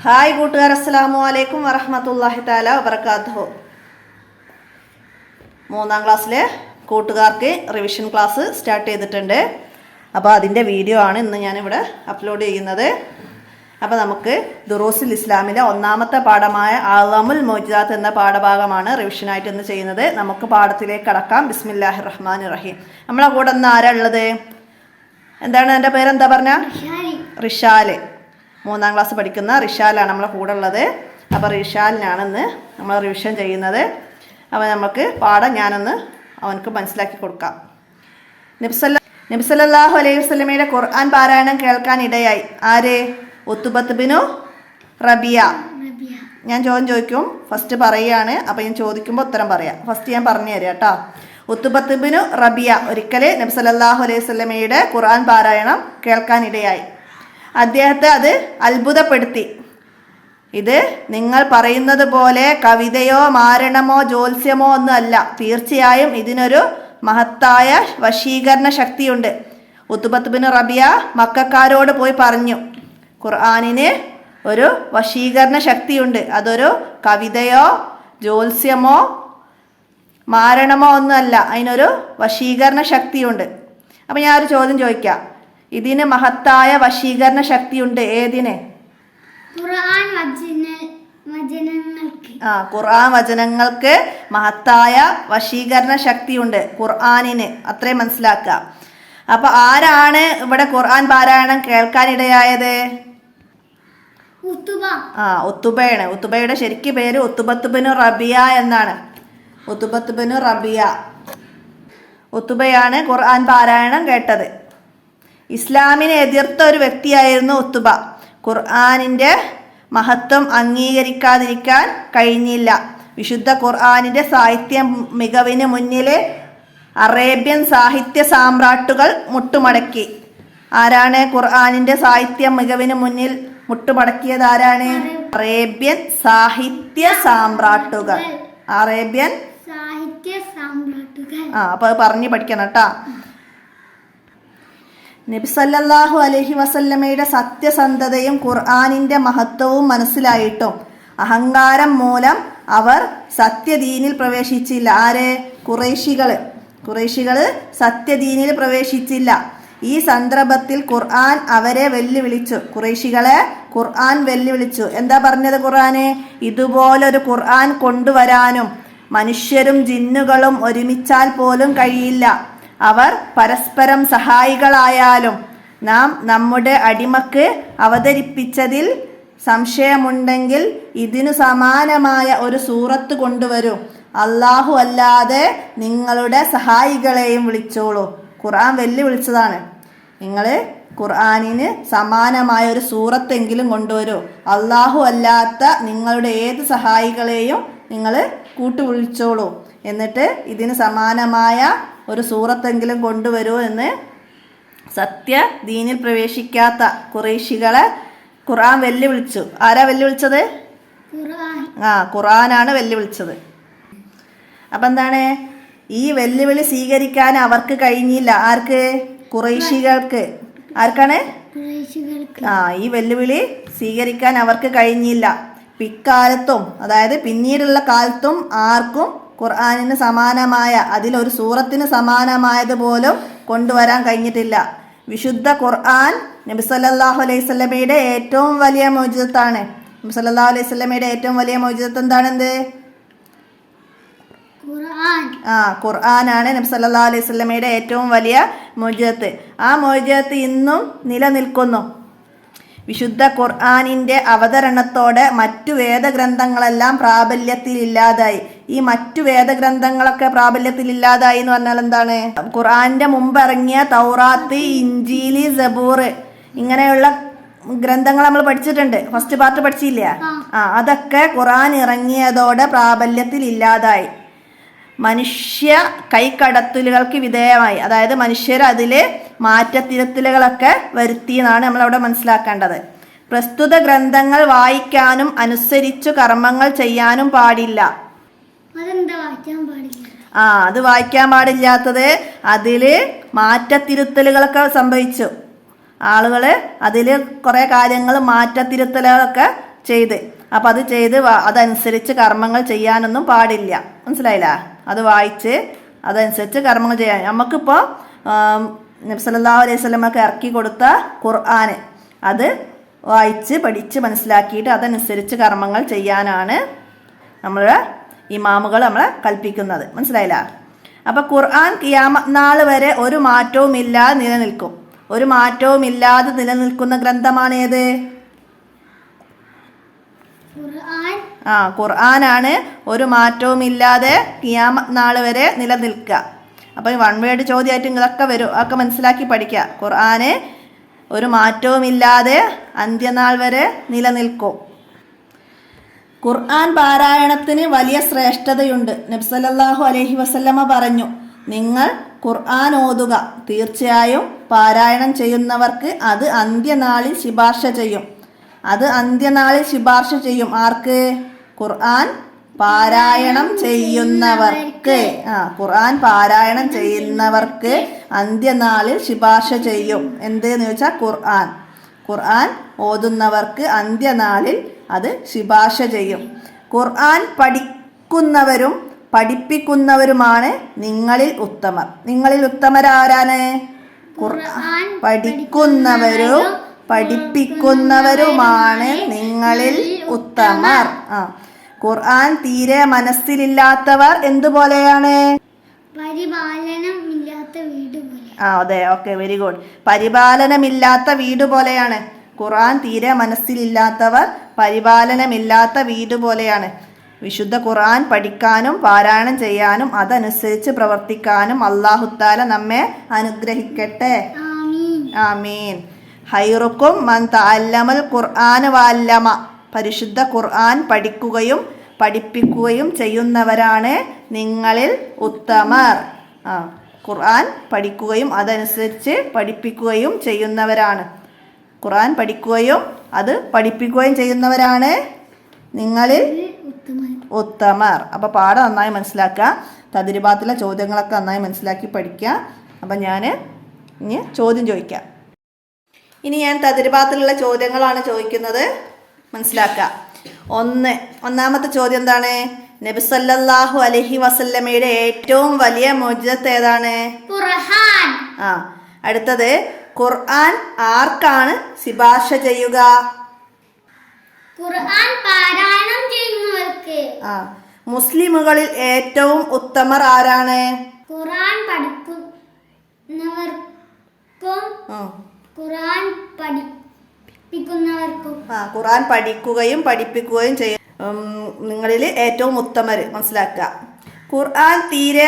Hi കൂട്ടുകാർ, അസ്സലാമു അലൈക്കും വറഹ്മത്തുള്ളാഹി തആല വബറകാതുഹു. 3ാം ക്ലാസ്സിലെ കൂട്ടുകാർക്ക് റിവിഷൻ ക്ലാസ് സ്റ്റാർട്ട് ചെയ്തിട്ടുണ്ട്. അപ്പോൾ അതിൻ്റെ വീഡിയോ ആണ് ഇന്ന് ഞാനിവിടെ അപ്ലോഡ് ചെയ്യുന്നത്. അപ്പോൾ നമുക്ക് ദുറൂസുൽ ഇസ്ലാമിലെ 1ാമത്തെ പാഠമായ അഅ്ളമുൽ മൗജൂദാത്ത് എന്ന പാഠഭാഗമാണ് റിവിഷനായിട്ട് ഇന്ന് ചെയ്യുന്നത്. നമുക്ക് പാഠത്തിലേക്ക് കടക്കാം. ബിസ്മില്ലാഹിർ റഹ്മാനിർ റഹീം. നമ്മളെ കൂടെ ഇന്ന് ആരാ ഉള്ളത്? എന്താണ് എൻ്റെ പേരെന്താ പറഞ്ഞ? റിഷാല്. 3ാം ക്ലാസ് പഠിക്കുന്ന റിഷാലാണ് നമ്മളെ കൂടെ ഉള്ളത്. അപ്പോൾ റിഷാലിനാണ് ഇന്ന് നമ്മൾ റിവിഷൻ ചെയ്യുന്നത്. അപ്പോൾ നമുക്ക് പാഠം ഞാനൊന്ന് അവനക്ക് മനസ്സിലാക്കി കൊടുക്കാം. നബി സല്ലല്ലാഹു അലൈഹി വസല്ലമയുടെ ഖുർആൻ പാരായണം കേൾക്കാൻ ഇടയായി. ആര്? ഉത്ബത്ത് ബിനു റബിയ. ഞാൻ ചോദിക്കും, ഫസ്റ്റ് പറയുകയാണ്. അപ്പോൾ ഞാൻ ചോദിക്കുമ്പോൾ ഉത്തരം പറയാം. ഫസ്റ്റ് ഞാൻ പറഞ്ഞു തരാം കേട്ടോ. ഉത്ബത്ത് ബിനു റബിയ ഒരിക്കൽ നബി സല്ലല്ലാഹു അലൈഹി വസല്ലമയുടെ ഖുർആൻ പാരായണം കേൾക്കാൻ ഇടയായി. അദ്ദേഹത്തെ അത് അത്ഭുതപ്പെടുത്തി. ഇത് നിങ്ങൾ പറയുന്നത് പോലെ കവിതയോ മാരണമോ ജ്യോത്സ്യമോ ഒന്നും അല്ല. തീർച്ചയായും ഇതിനൊരു മഹത്തായ വശീകരണ ശക്തിയുണ്ട്. ഉത്ബത്ത് ബിൻ റബിയ മക്കക്കാരോട് പോയി പറഞ്ഞു, ഖുർആനിന് ഒരു വശീകരണ ശക്തിയുണ്ട്. അതൊരു കവിതയോ ജ്യോത്സ്യമോ മാരണമോ ഒന്നും അല്ല, അതിനൊരു വശീകരണ ശക്തിയുണ്ട്. അപ്പം ഞാനൊരു ചോദ്യം ചോദിക്കാം. ഇതിന് മഹത്തായ വശീകരണ ശക്തിയുണ്ട്. ഏതിന്? ഖുർആൻ വചനങ്ങൾക്ക് മഹത്തായ വശീകരണ ശക്തിയുണ്ട് ഖുർആനിന്. അത്രയും മനസ്സിലാക്കുക. അപ്പൊ ആരാണ് ഇവിടെ ഖുർആൻ പാരായണം കേൾക്കാനിടയായത്? ഉത്തുബയാണ്. ഉത്തുബയുടെ ശരിക്ക് പേര് ഉത്ബത്ത് ബിൻ റബിയ എന്നാണ്. ഉത്ബത്ത് ബിൻ റബിയ. ഉത്തുബയാണ് ഖുർആൻ പാരായണം കേട്ടത്. ഇസ്ലാമിനെ എതിർത്ത ഒരു വ്യക്തിയായിരുന്നു ഉത്തുബ. ഖുർആനിൻ്റെ മഹത്വം അംഗീകരിക്കാതിരിക്കാൻ കഴിഞ്ഞില്ല. വിശുദ്ധ ഖുർആനിൻ്റെ സാഹിത്യ മികവിന് മുന്നിൽ അറേബ്യൻ സാഹിത്യ സാമ്രാട്ടുകൾ മുട്ടുമടക്കി. ആരാണ് ഖുർആനിൻ്റെ സാഹിത്യ മികവിന് മുന്നിൽ മുട്ടുമടക്കിയത്? ആരാണ്? അറേബ്യൻ സാഹിത്യ സാമ്രാട്ടുകൾ. അറേബ്യൻ സാഹിത്യ സാമ്രാട്ടുകൾ. അപ്പോൾ അത് പറഞ്ഞു പഠിക്കണം കേട്ടോ. നബി സല്ലല്ലാഹു അലൈഹി വസല്ലമയുടെ സത്യസന്ധതയും ഖുർആനിൻ്റെ മഹത്വവും മനസ്സിലായിട്ടും അഹങ്കാരം മൂലം അവർ സത്യദീനിൽ പ്രവേശിച്ചില്ല. ആര്? ഖുറൈശികൾ സത്യദീനിൽ പ്രവേശിച്ചില്ല. ഈ സന്ദർഭത്തിൽ ഖുർആൻ അവരെ വെല്ലുവിളിച്ചു. ഖുറൈശികളെ ഖുർആൻ വെല്ലുവിളിച്ചു. എന്താ പറഞ്ഞത് ഖുർആന്? ഇതുപോലൊരു ഖുർആൻ കൊണ്ടുവരാനും മനുഷ്യരും ജിന്നുകളും ഒരുമിച്ചാൽ പോലും കഴിയില്ല. അവർ പരസ്പരം സഹായികളായാലും നാം നമ്മുടെ അടിമക്ക് അവതരിപ്പിച്ചതിൽ സംശയമുണ്ടെങ്കിൽ ഇതിനു സമാനമായ ഒരു സൂറത്ത് കൊണ്ടുവരൂ. അല്ലാഹു അല്ലാതെ നിങ്ങളുടെ സഹായികളെയും വിളിച്ചോളൂ. ഖുർആൻ വെല്ലുവിളിച്ചതാണ്. നിങ്ങൾ ഖുർആനിന് സമാനമായ ഒരു സൂറത്തെങ്കിലും കൊണ്ടുവരൂ. അല്ലാഹു അല്ലാത്ത നിങ്ങളുടെ ഏത് സഹായികളെയും നിങ്ങൾ കൂട്ടുവിളിച്ചോളൂ. എന്നിട്ട് ഇതിന് സമാനമായ ഒരു സൂറത്തെങ്കിലും കൊണ്ടുവരൂ എന്ന് സത്യദീനിൽ പ്രവേശിക്കാത്ത ഖുറൈശികളെ ഖുർആൻ വെല്ലുവിളിച്ചു. ആരാ വെല്ലുവിളിച്ചത്? ഖുർആനാണ് വെല്ലുവിളിച്ചത്. അപ്പം എന്താണ്? ഈ വെല്ലുവിളി സ്വീകരിക്കാൻ അവർക്ക് കഴിഞ്ഞില്ല. ആർക്ക്? ഖുറൈശികൾക്ക്. ആർക്കാണ്? ഈ വെല്ലുവിളി സ്വീകരിക്കാൻ അവർക്ക് കഴിഞ്ഞില്ല. പിൽക്കാലത്തും, അതായത് പിന്നീടുള്ള കാലത്തും ആർക്കും ഖുർആനിന് സമാനമായ, അതിലൊരു സൂറത്തിന് സമാനമായതുപോലും കൊണ്ടുവരാൻ കഴിഞ്ഞിട്ടില്ല. വിശുദ്ധ ഖുർആൻ നബി സല്ലല്ലാഹു അലൈഹി വസല്ലമയുടെ ഏറ്റവും വലിയ മൗജിദത്താണ്. നബി സല്ലല്ലാഹു അലൈഹി വസല്ലമയുടെ ഏറ്റവും വലിയ മൗജിദത്ത് എന്താണെന്ത്? ഖുർആനാണ് നബി സല്ലല്ലാഹു അലൈഹി വസല്ലമയുടെ ഏറ്റവും വലിയ മൗജിദത്ത്. ആ മൗജിദത്ത് ഇന്നും നിലനിൽക്കുന്നു. വിശുദ്ധ ഖുർആനിൻ്റെ അവതരണത്തോടെ മറ്റു വേദഗ്രന്ഥങ്ങളെല്ലാം പ്രാബല്യത്തിലില്ലാതായി. ഈ മറ്റു വേദഗ്രന്ഥങ്ങളൊക്കെ പ്രാബല്യത്തിലില്ലാതായി എന്ന് പറഞ്ഞാൽ എന്താണ്? ഖുർആനിൻ്റെ മുമ്പ് ഇറങ്ങിയ തൗറാത്ത്, ഇഞ്ചീല്, സബൂർ ഇങ്ങനെയുള്ള ഗ്രന്ഥങ്ങൾ നമ്മൾ പഠിച്ചിട്ടുണ്ട്. ഫസ്റ്റ് പാർട്ട് പഠിച്ചില്ല? അതൊക്കെ ഖുർആൻ ഇറങ്ങിയതോടെ പ്രാബല്യത്തിലില്ലാതായി. മനുഷ്യ കൈക്കടത്തലുകൾക്ക് വിധേയമായി. അതായത് മനുഷ്യർ അതിൽ മാറ്റത്തിരുത്തലുകളൊക്കെ വരുത്തിയെന്നാണ് നമ്മളവിടെ മനസ്സിലാക്കേണ്ടത്. പ്രസ്തുത ഗ്രന്ഥങ്ങൾ വായിക്കാനും അനുസരിച്ചു കർമ്മങ്ങൾ ചെയ്യാനും പാടില്ല. അത് വായിക്കാൻ പാടില്ലാത്തത് അതിൽ മാറ്റത്തിരുത്തലുകളൊക്കെ സംഭവിച്ചു. ആളുകൾ അതിൽ കുറേ കാര്യങ്ങൾ മാറ്റത്തിരുത്തലുകളൊക്കെ ചെയ്ത്. അപ്പം അത് ചെയ്ത് അതനുസരിച്ച് കർമ്മങ്ങൾ ചെയ്യാനൊന്നും പാടില്ല. മനസ്സിലായില്ല? അത് വായിച്ച് അതനുസരിച്ച് കർമ്മങ്ങൾ ചെയ്യാൻ. നമുക്കിപ്പോൾ നബി സല്ലല്ലാഹു അലൈഹി വസല്ലമക്ക് ഇറക്കി കൊടുത്ത ഖുർആൻ അത് വായിച്ച് പഠിച്ച് മനസ്സിലാക്കിയിട്ട് അതനുസരിച്ച് കർമ്മങ്ങൾ ചെയ്യാനാണ് നമ്മളെ ഇമാമുകൾ നമ്മളെ കൽപ്പിക്കുന്നത്. മനസ്സിലായില്ല? അപ്പം ഖുർആൻ ഖിയാമത്ത് നാൾ വരെ ഒരു മാറ്റവും ഇല്ലാതെ നിലനിൽക്കും. ഒരു മാറ്റവും ഇല്ലാതെ നിലനിൽക്കുന്ന ഗ്രന്ഥമാണ് ഏത്? ഖുർആനാണ് ഒരു മാറ്റവും ഇല്ലാതെ ഖിയാമത്ത് നാൾ വരെ നിലനിൽക്കുക. അപ്പം വൺ വേർഡ് ചോദ്യമായിട്ട് ഇതൊക്കെ വരും, അതൊക്കെ മനസ്സിലാക്കി പഠിക്കുക. ഖുർആന് ഒരു മാറ്റവും ഇല്ലാതെ അന്ത്യനാൾ വരെ നിലനിൽക്കും. ഖുർആൻ പാരായണത്തിന് വലിയ ശ്രേഷ്ഠതയുണ്ട്. നബി സല്ലല്ലാഹു അലൈഹി വസല്ലമ പറഞ്ഞു, നിങ്ങൾ ഖുർആൻ ഓതുക, തീർച്ചയായും പാരായണം ചെയ്യുന്നവർക്ക് അത് അന്ത്യനാളിൽ ശുപാർശ ചെയ്യും. അത് അന്ത്യനാളിൽ ശുപാർശ ചെയ്യും. ആർക്ക്? ഖുർആൻ പാരായണം ചെയ്യുന്നവർക്ക്. ഖുർആൻ പാരായണം ചെയ്യുന്നവർക്ക് അന്ത്യനാളിൽ ശുപാർശ ചെയ്യും. എന്തെന്ന് ചോദിച്ചാൽ ഖുർആൻ ഓതുന്നവർക്ക് അന്ത്യനാളിൽ അത് ശുപാർശ ചെയ്യും. ഖുർആൻ പഠിക്കുന്നവരും പഠിപ്പിക്കുന്നവരുമാണ് നിങ്ങളിൽ ഉത്തമർ. നിങ്ങളിൽ ഉത്തമരാരാണ്? ഖുർആൻ പഠിക്കുന്നവരും പഠിപ്പിക്കുന്നവരുമാണ് നിങ്ങളിൽ ഉത്തമർ. ഖുർആൻ തീരെ മനസ്സിലില്ലാത്തവർ എന്തുപോലെയാണ്? പരിപാലനമില്ലാത്ത വീട് പോലെ. അതെ, ഓക്കെ, വെരി ഗുഡ്. പരിപാലനമില്ലാത്ത വീട് പോലെയാണ്. ഖുർആൻ തീരെ മനസ്സിലില്ലാത്തവർ പരിപാലനമില്ലാത്ത വീട് പോലെയാണ്. വിശുദ്ധ ഖുർആൻ പഠിക്കാനും പാരായണം ചെയ്യാനും അതനുസരിച്ച് പ്രവർത്തിക്കാനും അല്ലാഹു തആല നമ്മെ അനുഗ്രഹിക്കട്ടെ. ആമീൻ. ഹൈറുക്കും മൻ തഅല്ലമൽ ഖുർആന വഅല്ലമ. പരിശുദ്ധ ഖുർആൻ പഠിക്കുകയും പഠിപ്പിക്കുകയും ചെയ്യുന്നവരാണ് നിങ്ങളിൽ ഉത്തമർ. ഖുർആൻ പഠിക്കുകയും അതനുസരിച്ച് പഠിപ്പിക്കുകയും ചെയ്യുന്നവരാണ്. ഖുർആൻ പഠിക്കുകയും അത് പഠിപ്പിക്കുകയും ചെയ്യുന്നവരാണ് നിങ്ങളിൽ ഉത്തമർ. അപ്പോൾ പാഠം നന്നായി മനസ്സിലാക്കുക. തദ്രിബാത്തിലെ ചോദ്യങ്ങളൊക്കെ നന്നായി മനസ്സിലാക്കി പഠിക്കുക. അപ്പം ഞാൻ ഇനി ചോദ്യം ചോദിക്കാം. ഇനി ഞാൻ തദ്രിബാത്തിലുള്ള ചോദ്യങ്ങളാണ് ചോദിക്കുന്നത്, മനസ്സിലാക്കുക. ഒന്നാമത്തെ ചോദ്യം എന്താണ്? നബി സല്ലല്ലാഹു അലൈഹി വസല്ലമയുടെ ഏറ്റവും വലിയ മുഅ്ജിസത്ത് ഏതാണ്? ഖുർആൻ. അടുത്തത്, ഖുർആൻ ആർക്കാണ് ശുപാർശ ചെയ്യുക? ഖുർആൻ പാരായണം ചെയ്യുന്നവർക്ക്. മുസ്ലിമുകളിൽ ഏറ്റവും ഉത്തമർ ആരാണ്? ഖുർആൻ പഠിക്കുന്നവർക്കും ഖുർആൻ പഠിപ്പിക്കുന്നവർക്കും. ഖുർആൻ പഠിക്കുകയും പഠിപ്പിക്കുകയും ചെയ്യും നിങ്ങളിൽ ഏറ്റവും ഉത്തമർ. മനസ്സിലാക്കുക. ഖുർആൻ തീരെ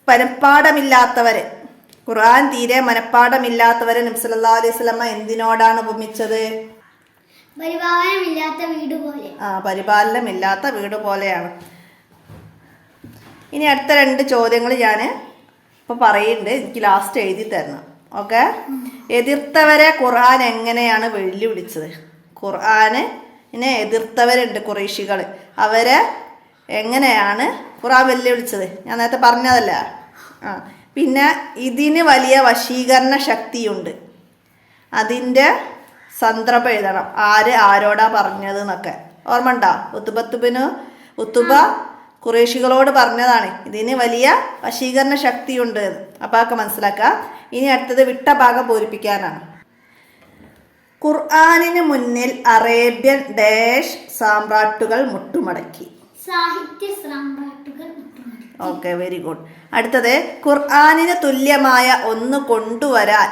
മനഃപ്പാഠമില്ലാത്തവര്. ഖുർആൻ തീരെ മനഃപ്പാഠമില്ലാത്തവരെ നബി സല്ലല്ലാഹു അലൈഹി വസല്ലമ എന്തിനോടാണ് ഉപമിച്ചത്? പരിപാലനമില്ലാത്ത വീട് പോലെ. പരിപാലനമില്ലാത്ത വീട് പോലെയാണ്. ഇനി അടുത്ത രണ്ട് ചോദ്യങ്ങൾ ഞാൻ ഇപ്പോൾ പറയുന്നുണ്ട്, എനിക്ക് ലാസ്റ്റ് എഴുതി തരണം. ഓക്കെ. എതിർത്തവരെ ഖുർആൻ എങ്ങനെയാണ് വെല്ലുവിളിച്ചത്? ഖുർആനെ എതിർത്തവരുണ്ട് ഖുറൈശികൾ, അവരെ എങ്ങനെയാണ് ഖുർആൻ വെല്ലുവിളിച്ചത്? ഞാൻ നേരത്തെ പറഞ്ഞതല്ല. പിന്നെ ഇതിന് വലിയ വശീകരണ ശക്തിയുണ്ട്, അതിൻ്റെ സന്ദർഭം എഴുതണം. ആര് ആരോടാ പറഞ്ഞത് എന്നൊക്കെ ഓർമ്മ ഉണ്ടോ? ഉത്തുബ ഖുറൈശികളോട് പറഞ്ഞതാണ്, ഇതിന് വലിയ വശീകരണ ശക്തിയുണ്ട്. അപ്പോൾ അതൊക്കെ മനസ്സിലാക്കുക. ഇനി അടുത്തത് വിട്ട ഭാഗം പൂരിപ്പിക്കാനാണ്. ഖുർആനിന് മുന്നിൽ അറേബ്യൻ ഡാഷ് സാമ്രാട്ടുകൾ മുട്ടുമടക്കി. സാഹിത്യ സാമ്രാട്ടുകൾ മുട്ടുമടക്കി. Okay, very good. അടുത്തത്, ഖുർആനിന് തുല്യമായ ഒന്ന് കൊണ്ടുവരാൻ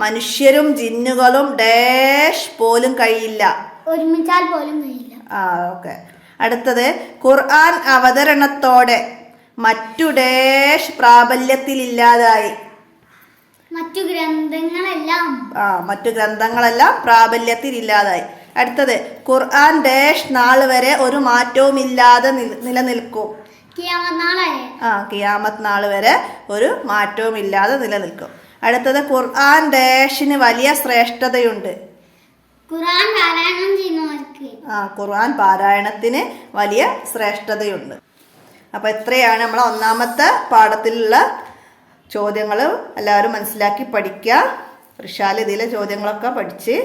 മനുഷ്യരും ജിന്നുകളും ഡാഷ് പോലും കഴിയില്ല. ഒരുമിച്ചാൽ പോലും കഴിയില്ല. ഓക്കെ. അടുത്തത്, ഖുർആൻ അവതരണത്തോടെ മറ്റു ഡാഷ് പ്രാബല്യത്തിലില്ലാതായി. മറ്റു ഗ്രന്ഥങ്ങളെല്ലാം പ്രാബല്യത്തിലില്ലാതായി. അടുത്തത്, ഖുർആൻ ഡാഷ് നാൾ വരെ ഒരു മാറ്റവും ഇല്ലാതെ നിലനിൽക്കും. ഖിയാമത്ത് നാൾ വരെ ഒരു മാറ്റവും ഇല്ലാതെ നിലനിൽക്കും. അടുത്തത്, ഖുർആൻ ഡാഷിന് വലിയ ശ്രേഷ്ഠതയുണ്ട്. ഖുർആൻ പാരായണത്തിന് വലിയ ശ്രേഷ്ഠതയുണ്ട്. അപ്പോൾ ഇത്രയാണ് നമ്മളെ ഒന്നാമത്തെ പാഠത്തിലുള്ള ചോദ്യങ്ങൾ. എല്ലാവരും മനസ്സിലാക്കി പഠിക്കുക. റിഷാൽ ഇതിലെ ചോദ്യങ്ങളൊക്കെ പഠിച്ച്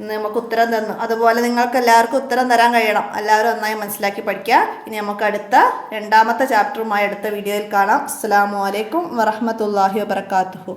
ഇന്ന് നമുക്ക് ഉത്തരം തന്നു. അതുപോലെ നിങ്ങൾക്ക് എല്ലാവർക്കും ഉത്തരം തരാൻ കഴിയണം. എല്ലാവരും നന്നായി മനസ്സിലാക്കി പഠിക്കുക. ഇനി നമുക്ക് അടുത്ത രണ്ടാമത്തെ ചാപ്റ്ററുമായി അടുത്ത വീഡിയോയിൽ കാണാം. അസ്സലാമു അലൈക്കും വറഹ്മത്തുള്ളാഹി വബറകാതുഹു.